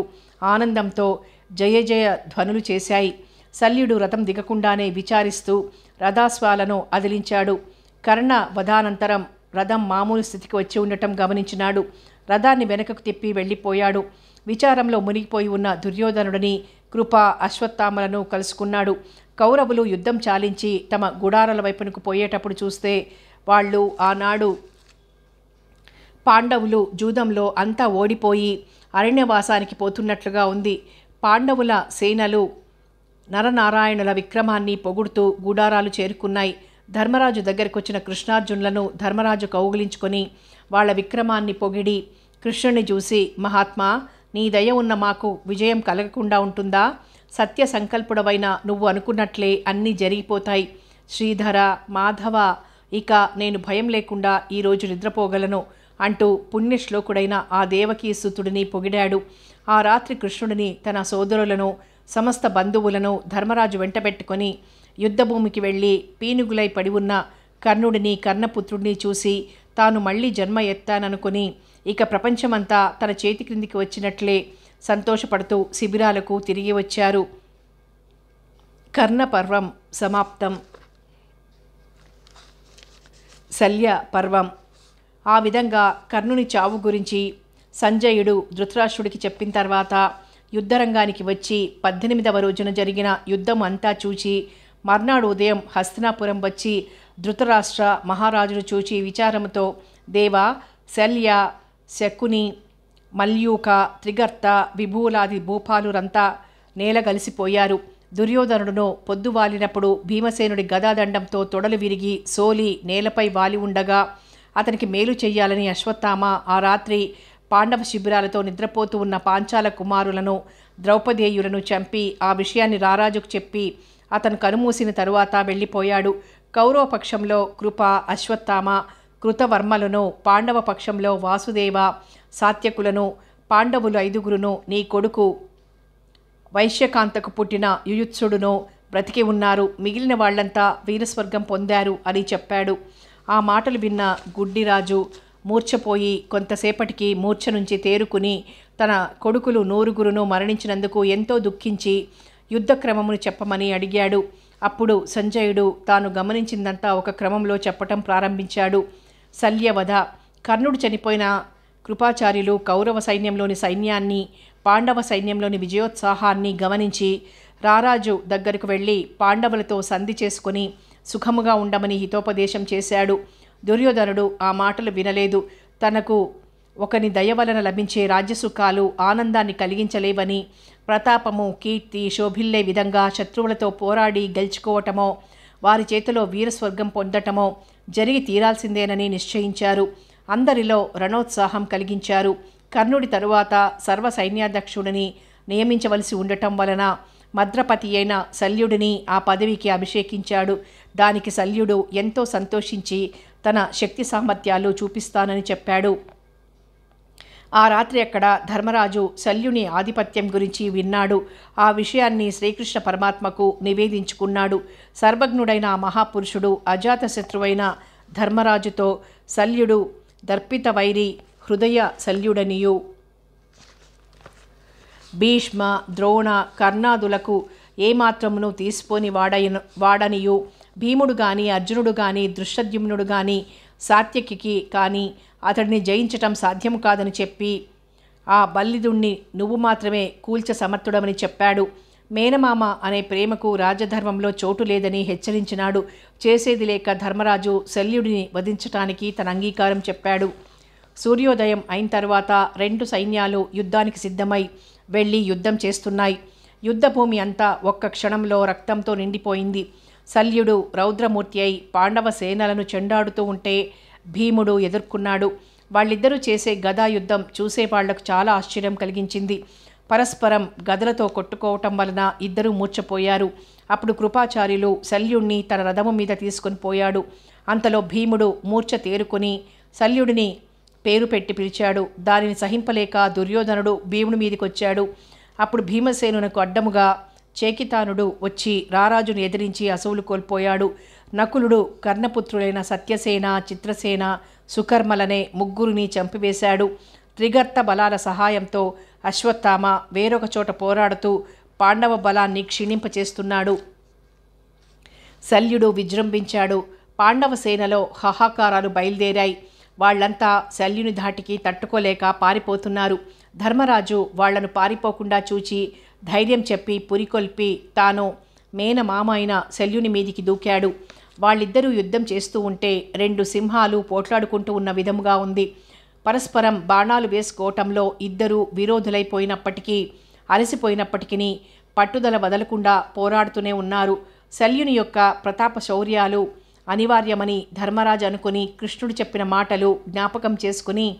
ఆనందంతో జయ జయ ధ్వనులు చేశాయి. శల్యుడు రథం దిగకుండానే విచారిస్తూ రథాశ్వాలను అదిలించాడు. కర్ణ వధానంతరం రథం మామూలు స్థితికి వచ్చి ఉండటం గమనించినాడు. రథాన్ని వెనకకు తిప్పి వెళ్ళిపోయాడు. విచారంలో మునిగిపోయి ఉన్న దుర్యోధనుడిని, కృప, అశ్వత్థామలను కలుసుకున్నాడు. కౌరవులు యుద్ధం చాలించి తమ గుడారాల వైపునకు పోయేటప్పుడు చూస్తే వాళ్ళు ఆనాడు పాండవులు జూదంలో అంతా ఓడిపోయి అరణ్యవాసానికి పోతున్నట్లుగా ఉంది. పాండవుల సేనలు నరనారాయణుల విక్రమాన్ని పొగుడుతూ గుడారాలు చేరుకున్నాయి. ధర్మరాజు దగ్గరికి వచ్చిన కృష్ణార్జునులను ధర్మరాజు కౌగిలించుకొని వాళ్ల విక్రమాన్ని పొగిడి కృష్ణుని చూసి, మహాత్మా, నీ దయ ఉన్న మాకు విజయం కలగకుండా ఉంటుందా? సత్య సంకల్పుడవైన నువ్వు అనుకున్నట్లే అన్నీ జరిగిపోతాయి. శ్రీధర, మాధవ, ఇక నేను భయం లేకుండా ఈరోజు నిద్రపోగలను అంటూ పుణ్యశ్లోకుడైన ఆ దేవకీ సుతుడిని పొగిడాడు. ఆ రాత్రి కృష్ణుడిని, తన సోదరులను, సమస్త బంధువులను ధర్మరాజు వెంటబెట్టుకొని యుద్ధభూమికి వెళ్ళి పీనుగులై పడి ఉన్న కర్ణుడిని, కర్ణపుత్రుడిని చూసి తాను మళ్ళీ జన్మ ఎత్తాననుకుని ఇక ప్రపంచమంతా తన చేతి క్రిందికి వచ్చినట్లే సంతోషపడుతూ శిబిరాలకు తిరిగి వచ్చారు. కర్ణపర్వం సమాప్తం. శల్య పర్వం. ఆ విధంగా కర్ణుని చావు గురించి సంజయుడు ధృతరాష్ట్రుడికి చెప్పిన తర్వాత యుద్ధరంగానికి వచ్చి 18వ రోజున జరిగిన యుద్ధం అంతా చూచి మర్నాడు ఉదయం హస్తినాపురం వచ్చి ధృతరాష్ట్ర మహారాజును చూచి విచారముతో, దేవా, శల్య, శకుని, మల్యూక, త్రిగర్త, విభూలాది భూపాలురంతా నేలగలిసిపోయారు. దుర్యోధనుడును పొద్దువాలినప్పుడు భీమసేనుడి గదాదండంతో తొడలు విరిగి సోలి నేలపై వాలి ఉండగా అతనికి మేలు చెయ్యాలని అశ్వత్థామ ఆ రాత్రి పాండవ శిబిరాలతో నిద్రపోతూ ఉన్న పాంచాల కుమారులను, ద్రౌపదేయులను చంపి ఆ విషయాన్ని రారాజుకు చెప్పి అతను కనుమూసిన తరువాత వెళ్ళిపోయాడు. కౌరవ పక్షంలో కృప, అశ్వత్థామ, కృతవర్మలను, పాండవ పక్షంలో వాసుదేవ, సాత్యకులను, పాండవులు 5గురును, నీ కొడుకు వైశ్యకాంతకు పుట్టిన యుయుత్సుడును బ్రతికి ఉన్నారు. మిగిలిన వాళ్లంతా వీరస్వర్గం పొందారు అని చెప్పాడు. ఆ మాటలు విన్న గుడ్డిరాజు మూర్ఛపోయి కొంతసేపటికి మూర్ఛ నుంచి తేరుకుని తన కొడుకులు 100గురును మరణించినందుకు ఎంతో దుఃఖించి యుద్ధక్రమమును చెప్పమని అడిగాడు. అప్పుడు సంజయుడు తాను గమనించిందంతా ఒక క్రమంలో చెప్పటం ప్రారంభించాడు. శల్యవధ. కర్ణుడు చనిపోయిన కృపాచార్యులు కౌరవ సైన్యంలోని సైన్యాన్ని, పాండవ సైన్యంలోని విజయోత్సాహాన్ని గమనించి రారాజు దగ్గరకు వెళ్ళి పాండవులతో సంధి చేసుకుని సుఖముగా ఉండమని హితోపదేశం చేశాడు. దుర్యోధనుడు ఆ మాటలు వినలేదు. తనకు ఒకని దయ వలన లభించే రాజ్యసుఖాలు ఆనందాన్ని కలిగించలేవని, ప్రతాపము, కీర్తి శోభిల్లే విధంగా శత్రువులతో పోరాడి గెలుచుకోవటమో, వారి చేతిలో వీరస్వర్గం పొందటమో జరిగి తీరాల్సిందేనని నిశ్చయించారు. అందరిలో రణోత్సాహం కలిగించారు. కర్ణుడి తరువాత సర్వ సైన్యాధ్యక్షుడిని నియమించవలసి ఉండటం వలన మద్రపతి అయిన శల్యుడిని ఆ పదవికి అభిషేకించాడు. దానికి శల్యుడు ఎంతో సంతోషించి తన శక్తి సామర్థ్యాలు చూపిస్తానని చెప్పాడు. ఆ రాత్రి అక్కడ ధర్మరాజు శల్యుని ఆధిపత్యం గురించి విన్నాడు. ఆ విషయాన్ని శ్రీకృష్ణ పరమాత్మకు నివేదించుకున్నాడు. సర్వజ్ఞుడైన ఆ మహాపురుషుడు అజాతశత్రువైన ధర్మరాజుతో శల్యుడు దర్పిత వైరి హృదయ శల్యుడనియు, భీష్మ, ద్రోణ, కర్ణాదులకు ఏమాత్రమును తీసిపోని వాడనియు, భీముడు కానీ అర్జునుడు కానీ దృష్టద్యుమ్నుడు కానీ సాత్యకికి కానీ అతడిని జయించటం సాధ్యం కాదని చెప్పి ఆ బల్లిదుణ్ణి నువ్వు మాత్రమే కూల్చ సమర్థుడమని చెప్పాడు. మేనమామ అనే ప్రేమకు రాజధర్మంలో చోటు లేదని హెచ్చరించినాడు. చేసేది లేక ధర్మరాజు శల్యుడిని వధించటానికి తన అంగీకారం చెప్పాడు. సూర్యోదయం అయిన తర్వాత 2 సైన్యాలు యుద్ధానికి సిద్ధమై వెళ్ళి యుద్ధం చేస్తున్నాయి. యుద్ధభూమి అంతా ఒక్క క్షణంలో రక్తంతో నిండిపోయింది. శల్యుడు రౌద్రమూర్తి అయి పాండవ సేనలను చెండాడుతూ ఉంటే భీముడు ఎదుర్కొన్నాడు. వాళ్ళిద్దరూ చేసే గదా యుద్ధం చూసేవాళ్లకు చాలా ఆశ్చర్యం కలిగించింది. పరస్పరం గదలతో కొట్టుకోవటం వలన ఇద్దరూ మూర్ఛపోయారు. అప్పుడు కృపాచార్యులు శల్యుణ్ణి తన రథము మీద తీసుకొని పోయాడు. అంతలో భీముడు మూర్ఛ తేరుకొని శల్యుడిని పేరు పెట్టి పిలిచాడు. దానిని సహింపలేక దుర్యోధనుడు భీముడి మీదికొచ్చాడు. అప్పుడు భీమసేనునకు అడ్డముగా చేకితానుడు వచ్చి రారాజును ఎదిరించి అసువులు కోల్పోయాడు. నకులుడు కర్ణపుత్రులైన సత్యసేన, చిత్రసేన, సుకర్మలనే ముగ్గురిని చంపివేశాడు. త్రిగర్త బలాల సహాయంతో అశ్వత్థామ వేరొక చోట పోరాడుతూ పాండవ బలాన్ని క్షీణింపచేస్తున్నాడు. శల్యుడు విజృంభించాడు. పాండవ సేనలో హాహాకారాలు బయలుదేరాయి. వాళ్లంతా శల్యుని ధాటికి తట్టుకోలేక పారిపోతున్నారు. ధర్మరాజు వాళ్లను పారిపోకుండా చూచి ధైర్యం చెప్పి పురికొల్పి తాను మేనమామ అయిన శల్యుని మీదికి దూకాడు. వాళ్ళిద్దరూ యుద్ధం చేస్తూ ఉంటే రెండు సింహాలు పోట్లాడుకుంటూ ఉన్న విధముగా ఉంది. పరస్పరం బాణాలు వేసుకోవటంలో ఇద్దరూ విరోధులైపోయినప్పటికీ అలసిపోయినప్పటికీ పట్టుదల వదలకుండా పోరాడుతూనే ఉన్నారు. శల్యుని యొక్క ప్రతాప శౌర్యాలు అనివార్యమని ధర్మరాజు అనుకుని కృష్ణుడు చెప్పిన మాటలు జ్ఞాపకం చేసుకుని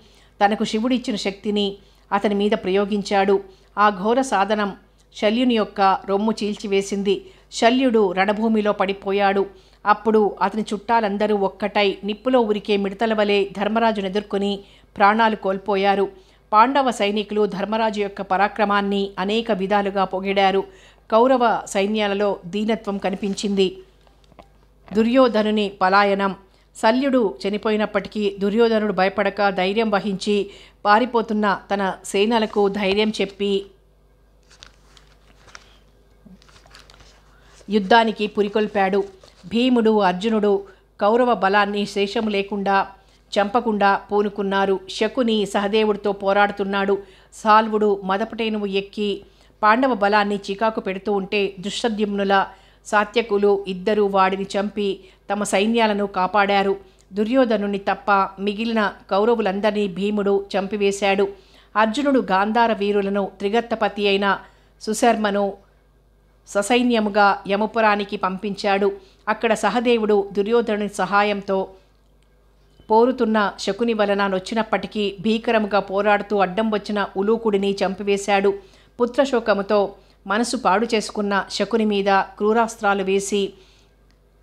తనకు శివుడిచ్చిన శక్తిని అతని మీద ప్రయోగించాడు. ఆ ఘోర సాధనం శల్యుని యొక్క రొమ్ము చీల్చివేసింది. శల్యుడు రణభూమిలో పడిపోయాడు. అప్పుడు అతని చుట్టాలందరూ ఒక్కటై నిప్పులో ఉరికే మిడతల వలె ధర్మరాజును ఎదుర్కొని ప్రాణాలు కోల్పోయారు. పాండవ సైనికులు ధర్మరాజు యొక్క పరాక్రమాన్ని అనేక విధాలుగా పొగిడారు. కౌరవ సైన్యాలలో దీనత్వం కనిపించింది. దుర్యోధనుని పలాయనం. శల్యుడు చనిపోయినప్పటికీ దుర్యోధనుడు భయపడక ధైర్యం వహించి పారిపోతున్న తన సేనలకు ధైర్యం చెప్పి యుద్ధానికి పురికొల్పాడు. భీముడు, అర్జునుడు కౌరవ బలాన్ని శేషము లేకుండా చంపకుండా పూనుకున్నారు. శకుని సహదేవుడితో పోరాడుతున్నాడు. సాల్వుడు మదపటేనువు ఎక్కి పాండవ బలాన్ని చికాకు పెడుతూ ఉంటే దుష్టద్యుమ్నుల, సాత్యకులు ఇద్దరూ వాడిని చంపి తమ సైన్యాలను కాపాడారు. దుర్యోధనుని తప్ప మిగిలిన కౌరవులందరినీ భీముడు చంపివేశాడు. అర్జునుడు గాంధార వీరులను త్రిగర్తపతి అయిన సుశర్మను ససైన్యముగా యమపురానికి పంపించాడు. అక్కడ సహదేవుడు దుర్యోధనుని సహాయంతో పోరుతున్న శకుని వలన నొచ్చినప్పటికీ భీకరముగా పోరాడుతూ అడ్డం వచ్చిన ఉలూకుడిని చంపివేశాడు. పుత్రశోకముతో మనసు పాడు చేసుకున్న శకుని మీద క్రూరాస్త్రాలు వేసి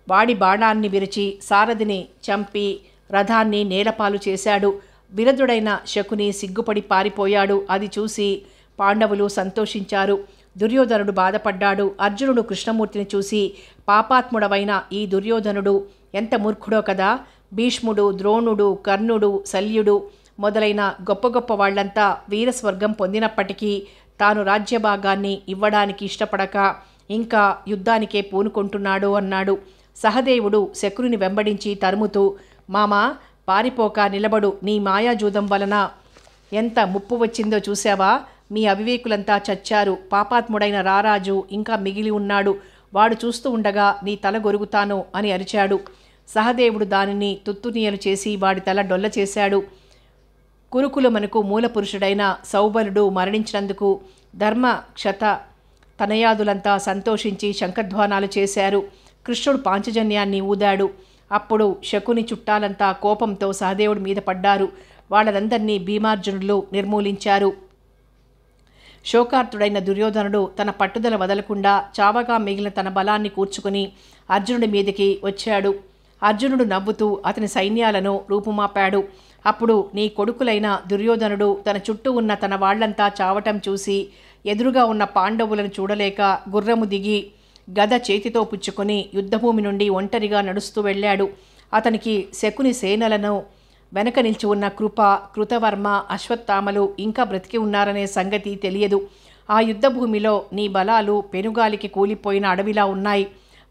వాడి బాణాన్ని విరిచి సారథిని చంపి రథాన్ని నేలపాలు చేశాడు. విరధుడైన శకుని సిగ్గుపడి పారిపోయాడు. అది చూసి పాండవులు సంతోషించారు. దుర్యోధనుడు బాధపడ్డాడు. అర్జునుడు కృష్ణమూర్తిని చూసి పాపాత్ముడవైన ఈ దుర్యోధనుడు ఎంత మూర్ఖుడో కదా. భీష్ముడు, ద్రోణుడు, కర్ణుడు, శల్యుడు మొదలైన గొప్ప గొప్ప వాళ్లంతా వీరస్వర్గం పొందినప్పటికీ తాను రాజ్యభాగాన్ని ఇవ్వడానికి ఇష్టపడక ఇంకా యుద్ధానికే పూనుకుంటున్నాడు అన్నాడు. సహదేవుడు శకుని వెంబడించి తరుముతూ, మామా పారిపోక నిలబడు, నీ మాయాజూదం వలన ఎంత ముప్పు వచ్చిందో చూశావా? మీ అవివేకులంతా చచ్చారు. పాపాత్ముడైన రారాజు ఇంకా మిగిలి ఉన్నాడు. వాడు చూస్తూ ఉండగా నీ తల గొరుగుతాను అని అరిచాడు. సహదేవుడు దానిని తుత్తునీయలు చేసి వాడి తల డొల్ల చేశాడు. కురుకులమనకు మూలపురుషుడైన సౌబలుడు మరణించినందుకు ధర్మ క్షత తనయాదులంతా సంతోషించి శంఖధ్వానాలు చేశారు. కృష్ణుడు పాంచజన్యాన్ని ఊదాడు. అప్పుడు శకుని చుట్టాలంతా కోపంతో సహదేవుడి మీద పడ్డారు. వాళ్ళందరినీ భీమార్జునులు నిర్మూలించారు. శోకార్తుడైన దుర్యోధనుడు తన పట్టుదల వదలకుండా చావగా మిగిలిన తన బలాన్ని కూర్చుకుని అర్జునుడి మీదకి వచ్చాడు. అర్జునుడు నవ్వుతూ అతని సైన్యాలను రూపుమాపాడు. అప్పుడు నీ కొడుకులైన దుర్యోధనుడు తన చుట్టూ ఉన్న తన వాళ్లంతా చావటం చూసి ఎదురుగా ఉన్న పాండవులను చూడలేక గుర్రము దిగి గద చేతితో పుచ్చుకొని యుద్ధభూమి నుండి ఒంటరిగా నడుస్తూ వెళ్ళాడు. అతనికి శకుని సేనలను వెనక నిలిచి ఉన్న కృప, కృతవర్మ, అశ్వత్థామలు ఇంకా బ్రతికి ఉన్నారనే సంగతి తెలియదు. ఆ యుద్ధభూమిలో నీ బలాలు పెనుగాలికి కూలిపోయిన అడవిలా ఉన్నాయి.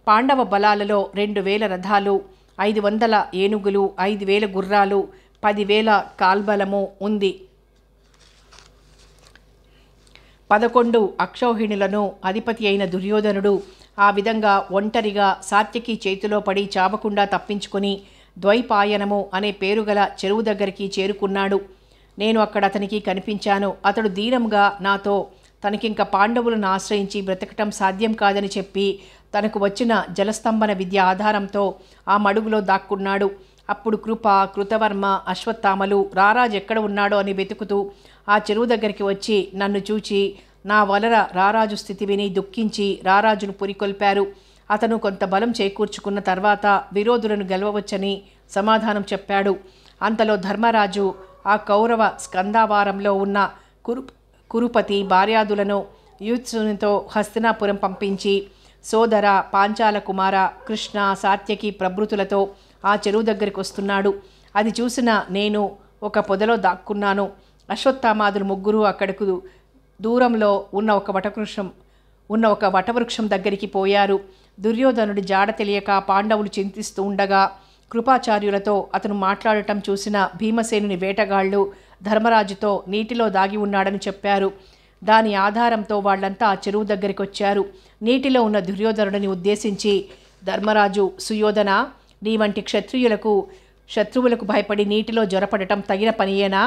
పాండవ బలాలలో 2000 రథాలు, 500 ఏనుగులు, 5000 గుర్రాలు, 10,000 కాల్బలము ఉంది. 11 అక్షౌహిణులను అధిపతి అయిన దుర్యోధనుడు ఆ విధంగా ఒంటరిగా సాత్యకి చేతిలో పడి చావకుండా తప్పించుకొని ద్వైపాయనము అనే పేరుగల చెరువు దగ్గరికి చేరుకున్నాడు. నేను అక్కడ అతనికి కనిపించాను. అతడు దీనంగా నాతో తనకింక పాండవులను ఆశ్రయించి బ్రతకటం సాధ్యం కాదని చెప్పి తనకు వచ్చిన జలస్తంభన విద్య ఆధారంతో ఆ మడుగులో దాక్కున్నాడు. అప్పుడు కృప, కృతవర్మ, అశ్వత్థామలు రారాజు ఎక్కడ ఉన్నాడో అని వెతుకుతూ ఆ చెరువు దగ్గరికి వచ్చి నన్ను చూచి నా వలన రారాజు స్థితి విని దుఃఖించి రారాజును పురికొల్పారు. అతను కొంత బలం చేకూర్చుకున్న తర్వాత విరోధులను గెలవవచ్చని సమాధానం చెప్పాడు. అంతలో ధర్మరాజు ఆ కౌరవ స్కందావారంలో ఉన్న కురుపతి భార్యాదులను యూత్సునితో హస్తినాపురం పంపించి సోదర పాంచాల కుమార కృష్ణ సాత్యకి ప్రభృతులతో ఆ చెరువు దగ్గరికి వస్తున్నాడు. అది చూసిన నేను ఒక పొదలో దాక్కున్నాను. అశ్వత్థామాదులు ముగ్గురు అక్కడకు దూరంలో ఉన్న ఒక వటవృక్షం దగ్గరికి పోయారు. దుర్యోధనుడి జాడ తెలియక పాండవులు చింతిస్తూ ఉండగా కృపాచార్యులతో అతను మాట్లాడటం చూసిన భీమసేనుని వేటగాళ్లు ధర్మరాజుతో నీటిలో దాగి ఉన్నాడని చెప్పారు. దాని ఆధారంతో వాళ్లంతా ఆ చెరువు దగ్గరికి వచ్చారు. నీటిలో ఉన్న దుర్యోధనుడిని ఉద్దేశించి ధర్మరాజు, సుయోధన, నీ వంటి శత్రువులకు భయపడి నీటిలో జొరపడటం తగిన పనియేనా?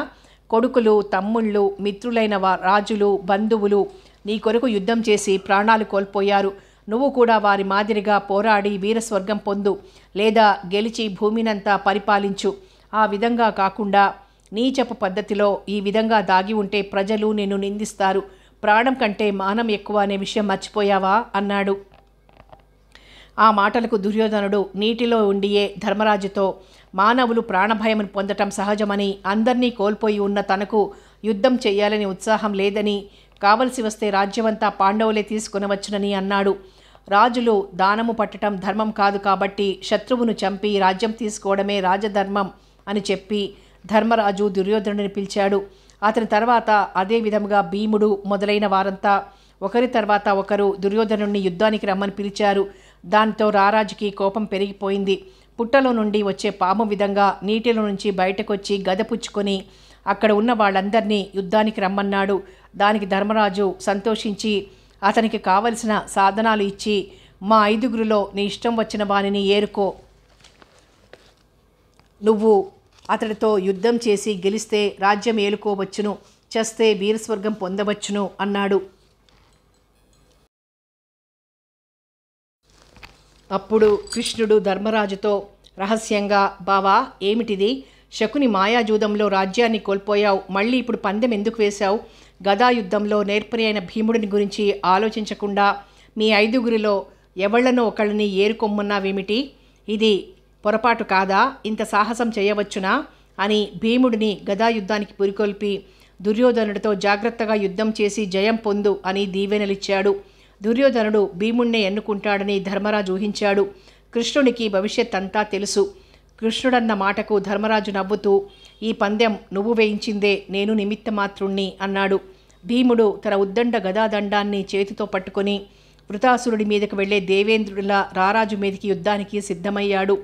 కొడుకులు, తమ్ముళ్ళు, మిత్రులైన రాజులు, బంధువులు నీ కొరకు యుద్ధం చేసి ప్రాణాలు కోల్పోయారు. నువ్వు కూడా వారి మాదిరిగా పోరాడి వీరస్వర్గం పొందు, లేదా గెలిచి భూమినంతా పరిపాలించు. ఆ విధంగా కాకుండా నీచపు పద్ధతిలో ఈ విధంగా దాగి ఉంటే ప్రజలు నిన్ను నిందిస్తారు. ప్రాణం కంటే మానం ఎక్కువ అనే విషయం మర్చిపోయావా అన్నాడు. ఆ మాటలకు దుర్యోధనుడు నీటిలో ఉండియే ధర్మరాజుతో మానవులు ప్రాణభయమును పొందటం సహజమని, అందరినీ కోల్పోయి ఉన్న తనకు యుద్ధం చెయ్యాలని ఉత్సాహం లేదని, కావలసి వస్తే రాజ్యమంతా పాండవులే తీసుకునవచ్చునని అన్నాడు. రాజులు దానము పట్టడం ధర్మం కాదు కాబట్టి శత్రువును చంపి రాజ్యం తీసుకోవడమే రాజధర్మం అని చెప్పి ధర్మరాజు దుర్యోధనుడిని పిలిచాడు. అతని తర్వాత అదే విధముగా భీముడు మొదలైన వారంతా ఒకరి తర్వాత ఒకరు దుర్యోధనుడిని యుద్ధానికి రమ్మని పిలిచారు. దాంతో రారాజుకి కోపం పెరిగిపోయింది. పుట్టలో నుండి వచ్చే పాము విధంగా నీటిలో నుంచి బయటకొచ్చి గద పుచ్చుకొని అక్కడ ఉన్న వాళ్ళందరినీ యుద్ధానికి రమ్మన్నాడు. దానికి ధర్మరాజు సంతోషించి అతనికి కావలసిన సాధనాలు ఇచ్చి, మా 5గురిలో నీ ఇష్టం వచ్చిన వానిని ఏరుకో, నువ్వు అతడితో యుద్ధం చేసి గెలిస్తే రాజ్యం ఏలుకోవచ్చును, చస్తే వీరస్వర్గం పొందవచ్చును అన్నాడు. అప్పుడు కృష్ణుడు ధర్మరాజుతో రహస్యంగా, బావా ఏమిటిది? శకుని మాయాజూదంలో రాజ్యాన్ని కోల్పోయావు, మళ్ళీ ఇప్పుడు పందెం ఎందుకు వేశావు? గదాయుద్ధంలో నేర్పరి అయిన భీముడిని గురించి ఆలోచించకుండా మీ 5గురిలో ఎవళ్లనో ఒకళ్ళని ఏరుకొమ్మన్నావేమిటి? ఇది పొరపాటు కాదా? ఇంత సాహసం చేయవచ్చునా అని భీముడిని గదాయుద్ధానికి పురికొల్పి దుర్యోధనుడితో జాగ్రత్తగా యుద్ధం చేసి జయం పొందు అని దీవెనలిచ్చాడు. దుర్యోధనుడు భీముణ్ణే ఎన్నుకుంటాడని ధర్మరాజు ఊహించాడు. కృష్ణుడికి భవిష్యత్ అంతా తెలుసు. కృష్ణుడన్న మాటకు ధర్మరాజు నవ్వుతూ, ఈ పందెం నువ్వు వేయించిందే, నేను నిమిత్తమాత్రుణ్ణి అన్నాడు. భీముడు తన ఉద్దండ గదాదండాన్ని చేతితో పట్టుకొని వృతాసురుడి మీదకు వెళ్లే దేవేంద్రుడిలా రారాజు మీదకి యుద్ధానికి సిద్ధమయ్యాడు.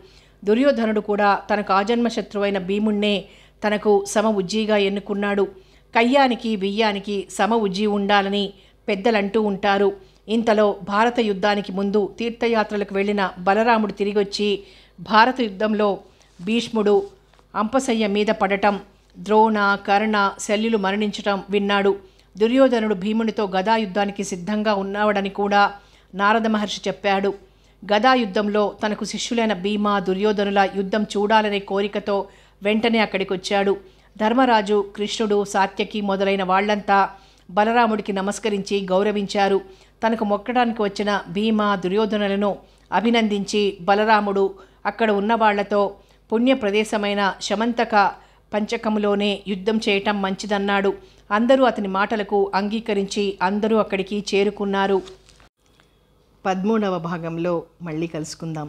దుర్యోధనుడు కూడా తనకు ఆజన్మ శత్రువైన భీముణ్ణే తనకు సమ ఉజ్జీగా ఎన్నుకున్నాడు. కయ్యానికి వియ్యానికి సమ ఉజ్జీ ఉండాలని పెద్దలంటూ ఉంటారు. ఇంతలో భారత యుద్ధానికి ముందు తీర్థయాత్రలకు వెళ్లిన బలరాముడు తిరిగొచ్చి భారత యుద్ధంలో భీష్ముడు అంపశయ్య మీద పడటం, ద్రోణ, కర్ణ, శల్యులు మరణించటం విన్నాడు. దుర్యోధనుడు భీమునితో గదాయుద్ధానికి సిద్ధంగా ఉన్నాడని కూడా నారద మహర్షి చెప్పాడు. గదాయుద్ధంలో తనకు శిష్యులైన భీమ, దుర్యోధనుల యుద్ధం చూడాలనే కోరికతో వెంటనే అక్కడికి వచ్చాడు. ధర్మరాజు, కృష్ణుడు, సాత్యకి మొదలైన వాళ్లంతా బలరాముడికి నమస్కరించి గౌరవించారు. తనకు మొక్కడానికి వచ్చిన భీమ, దుర్యోధనులను అభినందించి బలరాముడు అక్కడ ఉన్న వాళ్లతో పుణ్య ప్రదేశమైన శమంతక పంచకములోనే యుద్ధం చేయటం మంచిదన్నాడు. అందరూ అతని మాటలకు అంగీకరించి అందరూ అక్కడికి చేరుకున్నారు. 13వ భాగంలో మళ్ళీ కలుసుకుందాం.